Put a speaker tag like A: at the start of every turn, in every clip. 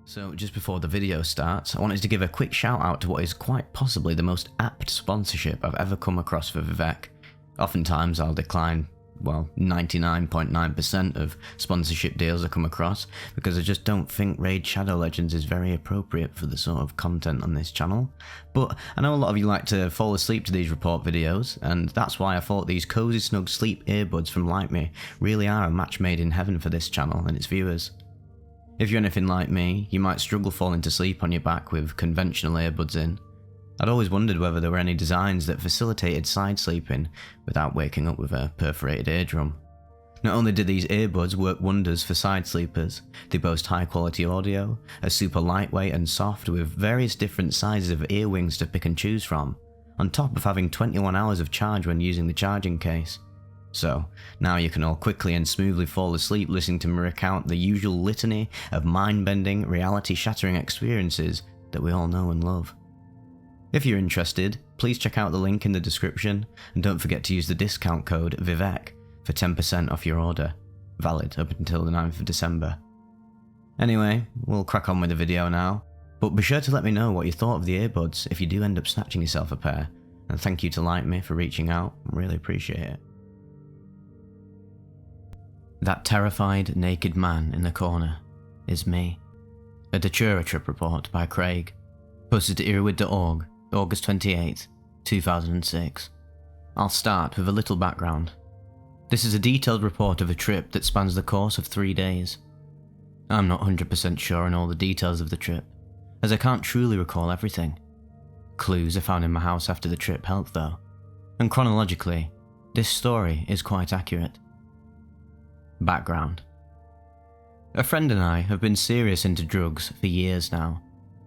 A: So just before the video starts, I wanted to give a quick shout out to what is quite possibly the most apt sponsorship I've ever come across for Vivek. Oftentimes I'll decline, 99.9% of sponsorship deals I come across because I just don't think Raid Shadow Legends is very appropriate for the sort of content on this channel. But I know a lot of you like to fall asleep to these report videos, and that's why I thought these COZYSNUG sleep earbuds from LYTMI really are a match made in heaven for this channel and its viewers. If you're anything like me, you might struggle falling to sleep on your back with conventional earbuds in. I'd always wondered whether there were any designs that facilitated side sleeping without waking up with a perforated eardrum. Not only do these earbuds work wonders for side sleepers, they boast high quality audio, are super lightweight and soft with various different sizes of ear wings to pick and choose from, on top of having 21 hours of charge when using the charging case. So, now you can all quickly and smoothly fall asleep listening to me recount the usual litany of mind-bending, reality-shattering experiences that we all know and love. If you're interested, please check out the link in the description, and don't forget to use the discount code VIVEK for 10% off your order, valid up until the 9th of December. Anyway, we'll crack on with the video now, but be sure to let me know what you thought of the earbuds if you do end up snatching yourself a pair, and thank you to LYTMI for reaching out, I really appreciate it. That terrified, naked man in the corner is me. A Datura trip report by Craig, posted to Erowid.org, August 28, 2006. I'll start with a little background. This is a detailed report of a trip that spans the course of 3 days. I'm not 100% sure on all the details of the trip, as I can't truly recall everything. Clues I found in my house after the trip helped though, and chronologically, this story is quite accurate. Background. A friend and I have been serious into drugs for years now.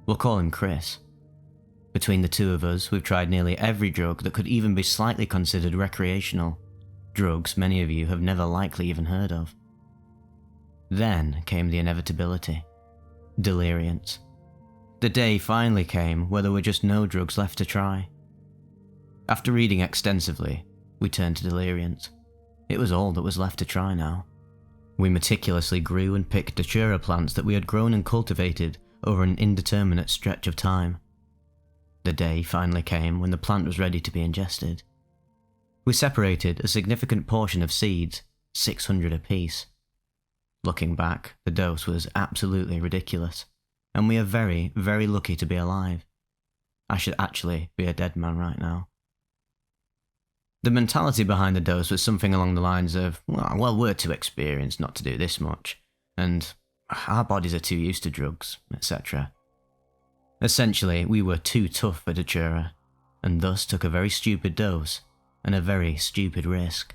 A: We'll call him Chris. Between the two of us, we've tried nearly every drug that could even be slightly considered recreational, drugs many of you have never likely even heard of. Then came the inevitability. Deliriance. The day finally came where there were just no drugs left to try. After reading extensively, we turned to deliriance. It was all that was left to try now. We meticulously grew and picked Datura plants that we had grown and cultivated over an indeterminate stretch of time. The day finally came when the plant was ready to be ingested. We separated a significant portion of seeds, 600 apiece. Looking back, the dose was absolutely ridiculous, and we are very, very lucky to be alive. I should actually be a dead man right now. The mentality behind the dose was something along the lines of, well, we're too experienced not to do this much, and our bodies are too used to drugs, etc. Essentially, we were too tough for Datura, and thus took a very stupid dose and a very stupid risk.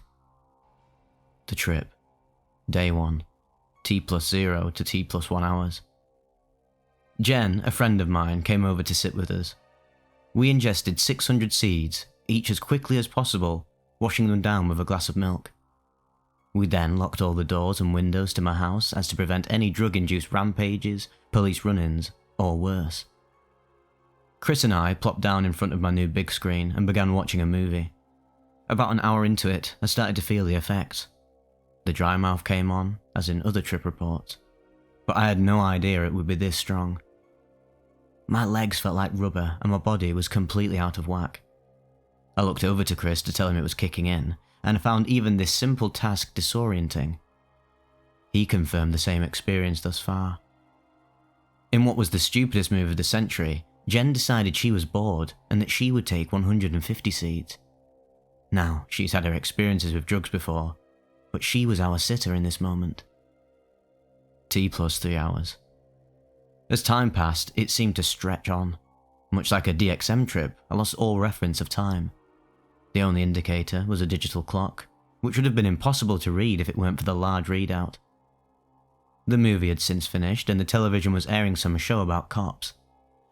A: The trip. Day 1. T+0 to T+1 hours. Jen, a friend of mine, came over to sit with us. We ingested 600 seeds, each as quickly as possible, washing them down with a glass of milk. We then locked all the doors and windows to my house as to prevent any drug-induced rampages, police run-ins, or worse. Chris and I plopped down in front of my new big screen and began watching a movie. About an hour into it, I started to feel the effects. The dry mouth came on, as in other trip reports, but I had no idea it would be this strong. My legs felt like rubber and my body was completely out of whack. I looked over to Chris to tell him it was kicking in, and I found even this simple task disorienting. He confirmed the same experience thus far. In what was the stupidest move of the century, Jen decided she was bored and that she would take 150 seeds. Now, she's had her experiences with drugs before, but she was our sitter in this moment. T+3 hours. As time passed, it seemed to stretch on. Much like a DXM trip, I lost all reference of time. The only indicator was a digital clock, which would have been impossible to read if it weren't for the large readout. The movie had since finished and the television was airing some show about cops.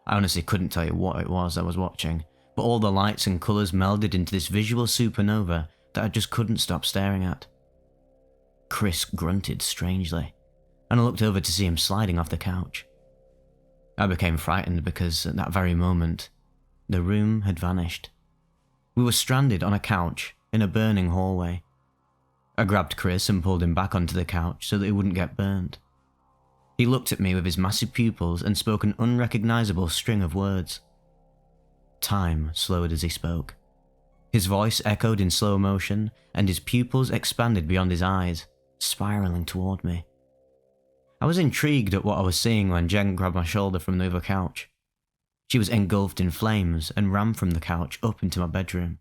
A: I honestly couldn't tell you what it was I was watching, but all the lights and colours melded into this visual supernova that I just couldn't stop staring at. Chris grunted strangely, and I looked over to see him sliding off the couch. I became frightened because at that very moment, the room had vanished. We were stranded on a couch in a burning hallway. I grabbed Chris and pulled him back onto the couch so that he wouldn't get burnt. He looked at me with his massive pupils and spoke an unrecognizable string of words. Time slowed as he spoke. His voice echoed in slow motion, and his pupils expanded beyond his eyes, spiraling toward me. I was intrigued at what I was seeing when Jen grabbed my shoulder from the other couch. She was engulfed in flames and ran from the couch up into my bedroom.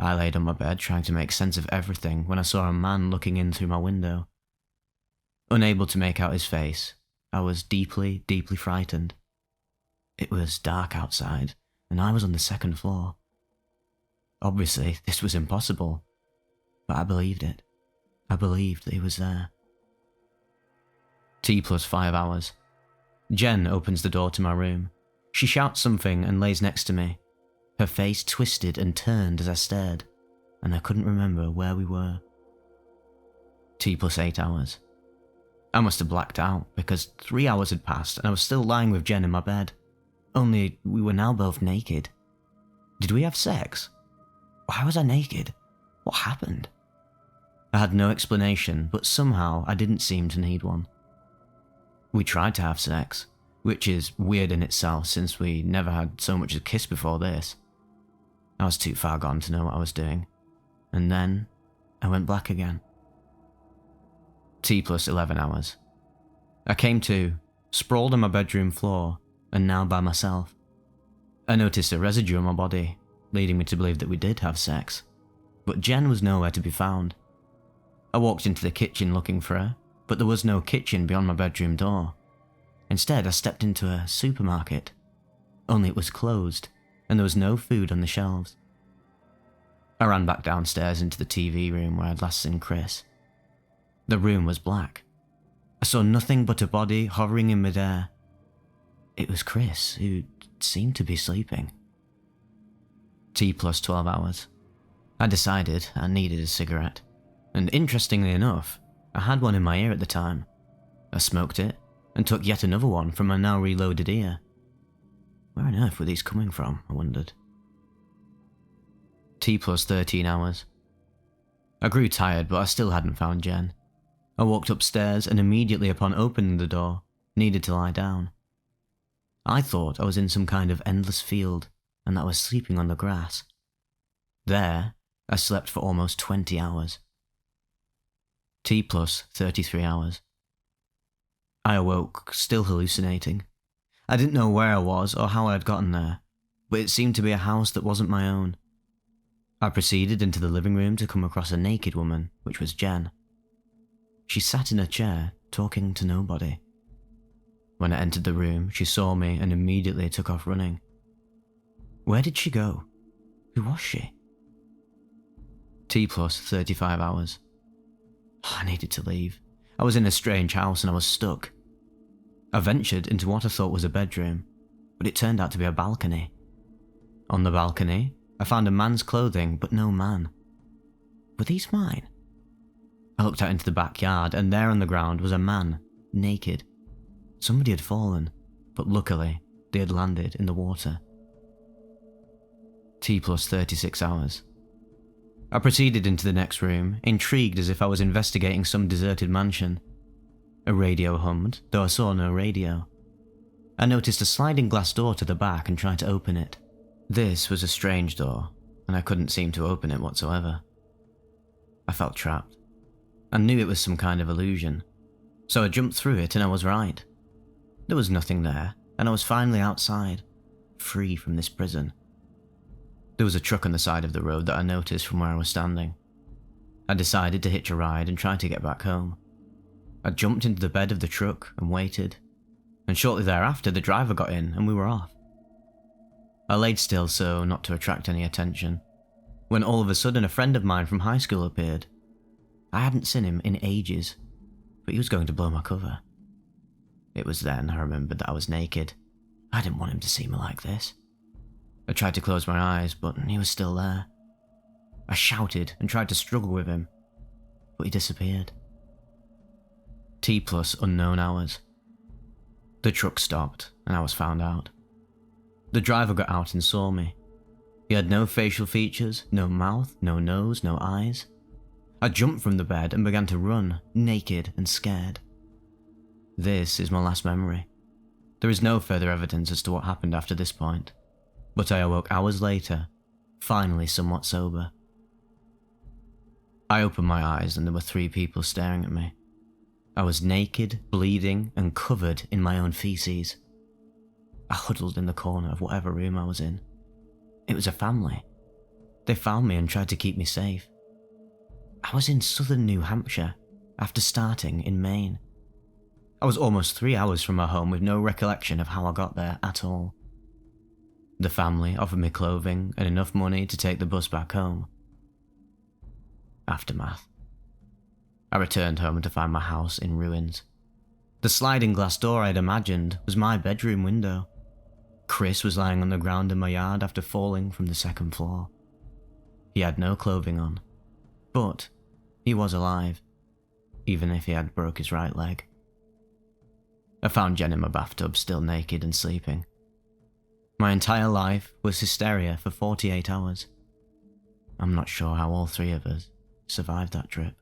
A: I laid on my bed trying to make sense of everything when I saw a man looking in through my window. Unable to make out his face, I was deeply, deeply frightened. It was dark outside, and I was on the second floor. Obviously, this was impossible, but I believed it. I believed that he was there. T+5 hours. Jen opens the door to my room. She shouts something and lays next to me. Her face twisted and turned as I stared, and I couldn't remember where we were. T+8 hours. I must have blacked out because 3 hours had passed and I was still lying with Jen in my bed. Only we were now both naked. Did we have sex? Why was I naked? What happened? I had no explanation, but somehow I didn't seem to need one. We tried to have sex, which is weird in itself since we never had so much as a kiss before this. I was too far gone to know what I was doing, and then I went black again. T+11 hours. I came to, sprawled on my bedroom floor, and now by myself. I noticed a residue on my body, leading me to believe that we did have sex, but Jen was nowhere to be found. I walked into the kitchen looking for her, but there was no kitchen beyond my bedroom door. Instead, I stepped into a supermarket, only it was closed, and there was no food on the shelves. I ran back downstairs into the TV room where I'd last seen Chris. The room was black. I saw nothing but a body hovering in midair. It was Chris, who seemed to be sleeping. T+12 hours. I decided I needed a cigarette, and interestingly enough, I had one in my ear at the time. I smoked it, and took yet another one from my now reloaded ear. Where on earth were these coming from, I wondered. T+13 hours. I grew tired, but I still hadn't found Jen. I walked upstairs and immediately upon opening the door, needed to lie down. I thought I was in some kind of endless field, and that I was sleeping on the grass. There, I slept for almost 20 hours. T+33 hours. I awoke, still hallucinating. I didn't know where I was or how I had gotten there, but it seemed to be a house that wasn't my own. I proceeded into the living room to come across a naked woman, which was Jen. She sat in a chair, talking to nobody. When I entered the room, she saw me and immediately took off running. Where did she go? Who was she? T+35 hours. I needed to leave. I was in a strange house and I was stuck. I ventured into what I thought was a bedroom, but it turned out to be a balcony. On the balcony, I found a man's clothing, but no man. Were these mine? I looked out into the backyard, and there on the ground was a man, naked. Somebody had fallen, but luckily, they had landed in the water. T+36 hours. I proceeded into the next room, intrigued as if I was investigating some deserted mansion. A radio hummed, though I saw no radio. I noticed a sliding glass door to the back and tried to open it. This was a strange door, and I couldn't seem to open it whatsoever. I felt trapped. I knew it was some kind of illusion, so I jumped through it and I was right. There was nothing there, and I was finally outside, free from this prison. There was a truck on the side of the road that I noticed from where I was standing. I decided to hitch a ride and try to get back home. I jumped into the bed of the truck and waited, and shortly thereafter the driver got in and we were off. I laid still so not to attract any attention, when all of a sudden a friend of mine from high school appeared. I hadn't seen him in ages, but he was going to blow my cover. It was then I remembered that I was naked. I didn't want him to see me like this. I tried to close my eyes, but he was still there. I shouted and tried to struggle with him, but he disappeared. T+unknown hours. The truck stopped, and I was found out. The driver got out and saw me. He had no facial features, no mouth, no nose, no eyes. I jumped from the bed and began to run, naked and scared. This is my last memory. There is no further evidence as to what happened after this point, but I awoke hours later, finally somewhat sober. I opened my eyes and there were 3 people staring at me. I was naked, bleeding, and covered in my own feces. I huddled in the corner of whatever room I was in. It was a family. They found me and tried to keep me safe. I was in southern New Hampshire, after starting in Maine. I was almost 3 hours from my home with no recollection of how I got there at all. The family offered me clothing and enough money to take the bus back home. Aftermath. I returned home to find my house in ruins. The sliding glass door I had imagined was my bedroom window. Chris was lying on the ground in my yard after falling from the 2nd floor. He had no clothing on, but he was alive, even if he had broke his right leg. I found Jen in my bathtub, still naked and sleeping. My entire life was hysteria for 48 hours. I'm not sure how all 3 of us survived that trip.